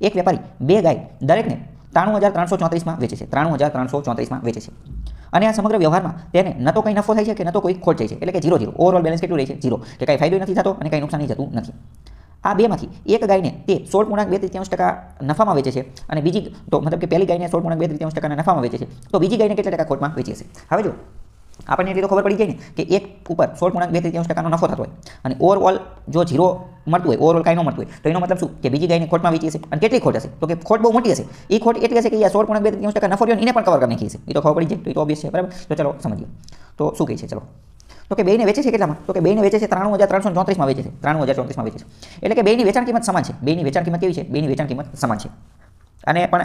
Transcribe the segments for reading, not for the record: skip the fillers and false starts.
એક વેપારી બે ગાય દરેકને 93,334માં વેચે છે, 93,334માં વેચે છે. અને આ સમગ્ર વ્યવહારમાં તેને ન તો કંઈ નફો થાય છે કે ન તો કોઈ ખોટ જાય છે, એટલે કે 0 0. ઓવરઓલ બેલેન્સ કેટલું રહે છે? 0, કે કાંઈ ફાયદો નથી થતો અને કાંઈ નુકસાન જતું નથી. આ બેમાંથી એક ગાયને તે 16.2% નફામાં વેચે છે અને બીજી તો મતલબ કે પહેલી ગાયને 16.2% નફામાં વેચે છે, તો બીજી ગાયને કેટલા ટકા ખોટમાં વેચે છે? હવે જો આપણને એટલી તો ખબર પડી જાય ને કે એક ઉપર 16.2% નફો થતો હોય અને ઓવરઓલ જો 0 મળતું હોય, ઓવરઓલ કાંઈ ન મળતું હોય, તો એનો મતલબ શું કે બીજી ગાયને ખોટમાં વેચી હશે. અને કેટલી ખોટ હશે? તો કે ખોટ બહુ મોટી હશે. એ ખોટ એટલી હશે કે 16.2% નફો રહ્યો એને પણ કવર કરી નાખી હશે. એ તો ખબર પડી જાય, તો એ તો ઓબ્વિયસ છે, બરાબર. તો ચલો સમજીએ. તો શું કહે છે? ચલો, તો કે બેયને વેચે છે કેટલામાં? તો કે બેયને વેચે છે 93,334માં વેચે છે, 93,334માં વેચે છે. એટલે કે બેયની વેચાણ કિંમત સમાન છે. બેયની વેચાણ કિંમત કેવી છે? બેયની વેચાણ કિંમત સમાન છે. અને પણ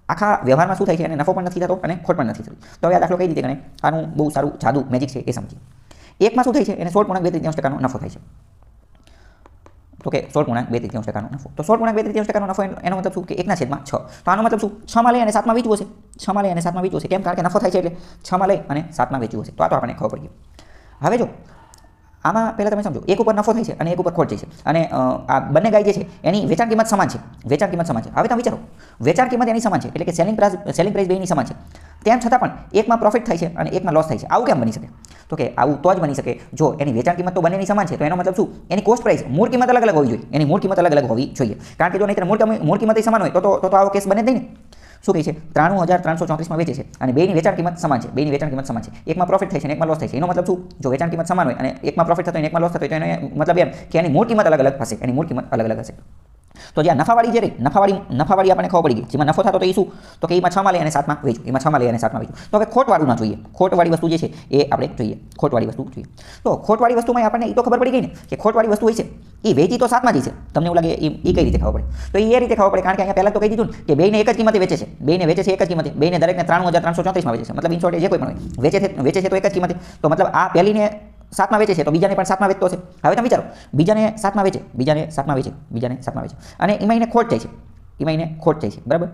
આખા વ્યવહારમાં શું થાય છે? અને નફો પણ નથી થતો અને ખોટ પણ નથી થતી. તો હવે આ દાખલો કઈ રીતે ગણે? આનું બહુ સારું જાદુ મેજિક છે, એ સમજીએ. એકમાં શું થાય છે? એને 16.2% નફો થાય છે. તો કે 16.2% નફો. તો 16.2% નફો એનો મતલબ શું કે 1/6. તો આનો મતલબ શું? 6માં લઈ અને 7માં વેચવું હશે. 6માં લઈ અને 7માં વેચવું હશે. કેમ? કારણ કે નફો થાય છે એટલે 6માં લઈ અને 7માં વેચવું હશે. તો આ તો આપણને ખબર પડી ગઈ. હવે જો આમાં પહેલાં તમે સમજો, એક ઉપર નફો થાય છે અને એક ઉપર ખોટ જાય છે. અને આ બંને ગાય જે છે એની વેચાણ કિંમત સમાન છે. વેચાણ કિંમત સમાન છે. હવે તમે વિચારો, વેચાણ કિંમત એની સમાન છે એટલે કે સેલિંગ પ્રાઇસ બેયની સમાન છે. તેમ છતાં પણ એકમાં પ્રોફિટ થાય છે અને એકમાં લોસ થાય છે. આવું કેમ બની શકે? તો કે આવું તો જ બની શકે જો એની વેચાણ કિંમત તો બંનેની સમાન છે. તો એનો મતલબ શું? એની કોસ્ટ પ્રાઇસ, મૂળ કિંમત અલગ અલગ હોવી જોઈએ. એની મૂળ કિંમત અલગ અલગ હોવી જોઈએ. કારણ કે જો નહીં મૂળ કિંમત સમાન હોય તો આવો કેસ બને જ નહીં ને. શું કહે છે? 93,334માં વેચે છે અને બેયની વેચાણ કિંમત સમાન છે. બેયની વેચાણ કિંમત સમાન છે. એકમાં પ્રોફિટ થાય છે અને એકમાં લોસ થાય છે. એનો મતલબ શું? જો વેચાણ કિંમત સમાન હોય અને એકમાં પ્રોફિટ થતો હોય અને એકમાં લોસ થતો હોય, તો એનો મતલબ એમ કે એની મૂળ કિંમત અલગ અલગ હશે. એની મૂળ કિંમત અલગ અલગ હશે. તો જ્યાં નફાવાળી જે રહી, નફાવાળી આપણને ખબર પડી ગઈ. જેમાં નફો થતો તો એ શું? તો કે એમાં 6માં લઈ અને 7માં વેચવું. એમાં 6માં લઈ અને 7માં વેચવું. તો હવે ખોટવાળું ના જોઈએ. ખોટવાળી વસ્તુ જે છે એ આપણે જોઈએ. ખોટવાળી વસ્તુ જોઈએ. તો ખોટવાળી વસ્તુમાં આપણને એ તો ખબર પડી ગઈ ને કે ખોટવાળી વસ્તુ હોય છે એ વેચી તો 7માં જ છે. તમને એવું લાગે એ કઈ રીતે ખબર પડે? તો એ રીતે ખબર પડે કારણ કે અહીંયા પહેલાં તો કહી દીધું ને કે બેયને એક જ કિંમતે વેચે છે. બેયને વેચે છે એક જ કિંમતે. બેયને દરેકને 93,334માં વેચે છે. મતલબ ઇન શોર્ટ જે કોઈ પણ હોય વેચે છે તો એક જ કિંમતે. તો મતલબ આ પહેલીને 7માં વેચે છે તો બીજાને પણ 7માં વેચતો હશે. હવે તમે વિચારો, બીજાને 7માં વેચે, બીજાને 7માં વેચે, બીજાને 7માં વેચે અને એમાં એને ખોટ જાય છે. એમાં એને ખોટ જાય છે, બરાબર.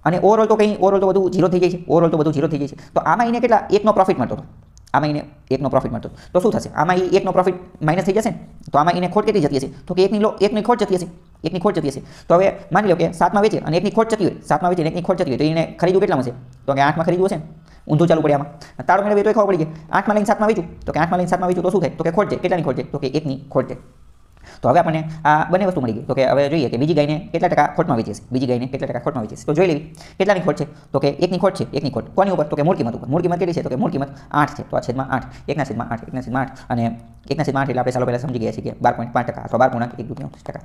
અને ઓવરઓલ તો બધું 0 થઈ જાય છે. ઓવરઓલ તો બધું 0 થઈ જાય છે. તો આમાં એને કેટલા? 1નો પ્રોફિટ મળતો હતો. આમાં એને 1નો પ્રોફિટ મળતો. તો શું થશે? આમાં એ 1નો પ્રોફિટ માઇનસ થઈ જશે ને. તો આમાં એને ખોટ કેટલી જતી હશે? તો કે એકની ખોટ જતી હશે. એકની ખોટ જતી હશે. તો હવે માની લો કે 7માં વેચે અને એકની ખોટ જતી હોય. 7માં વેચે અને એકની ખોટ જતી હોય તો એને ખરીદવું કેટલામાં હશે? તો કે 8માં ખરીદવું હશે ને. ઊંધું ચાલુ પડે આમાં. તાળો મેળવે તો ખબર પડી ગઈ. 8માં લઈને 7માં વેચું તો કે 8માં લઈને 7માં વેચું તો શું થાય? તો કે ખોટ જાય. કેટલાની ખોટ જાય? તો કે 1ની ખોટ જાય. તો હવે આપણને આ બંને વસ્તુ મળી ગઈ. તો કે હવે જોઈએ કે બીજી ગાયને કેટલા ટકા ખોટમાં વેચે છે. બીજી ગાયને કેટલા ટકા ખોટમાં વેચે છે. તો જોઈ લેવી કેટલાની ખોટ છે. તો કે 1ની ખોટ છે. 1ની ખોટ કોની ઉપર? તો કે મૂળ કિંમત ઉપર. મૂળ કિંમત કેટલી છે? તો કે મૂળ કિંમત 8 છે. તો આ છેદમાં 8, 1/8, 1/8 અને 1/8 એટલે આપણે ચાલો પહેલા સમજી ગયા છીએ કે 12.5% અથવા 12.125%.